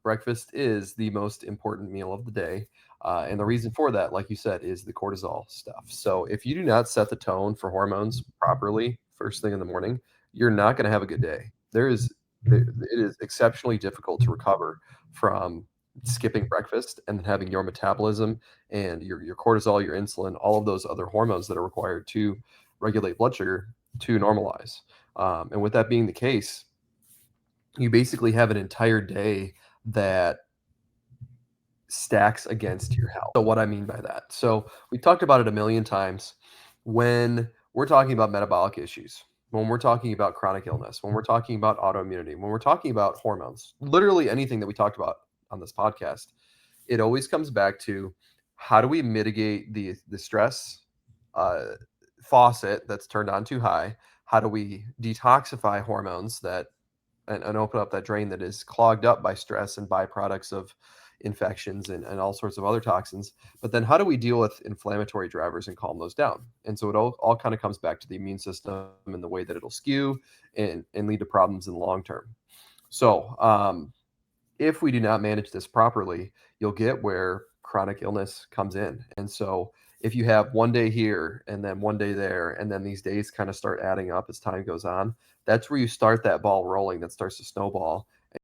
breakfast is the most important meal of the day. And the reason for that, like you said, is the cortisol stuff. So if you do not set the tone for hormones properly first thing in the morning, you're not going to have a good day. It is exceptionally difficult to recover from skipping breakfast and then having your metabolism and your cortisol, your insulin, all of those other hormones that are required to regulate blood sugar to normalize. And with that being the case, you basically have an entire day that stacks against your health. So what I mean by that. So we talked about it a million times when we're talking about metabolic issues, when we're talking about chronic illness, when we're talking about autoimmunity, when we're talking about hormones, literally anything that we talked about on this podcast, it always comes back to how do we mitigate the stress uh, faucet that's turned on too high? How do we detoxify hormones that and open up that drain that is clogged up by stress and byproducts of infections and all sorts of other toxins. But then how do we deal with inflammatory drivers and calm those down? And so it all kind of comes back to the immune system and the way that it'll skew and lead to problems in the long term. So if we do not manage this properly, you'll get where chronic illness comes in. And so if you have one day here and then one day there, and then these days kind of start adding up as time goes on, that's where you start that ball rolling that starts to snowball.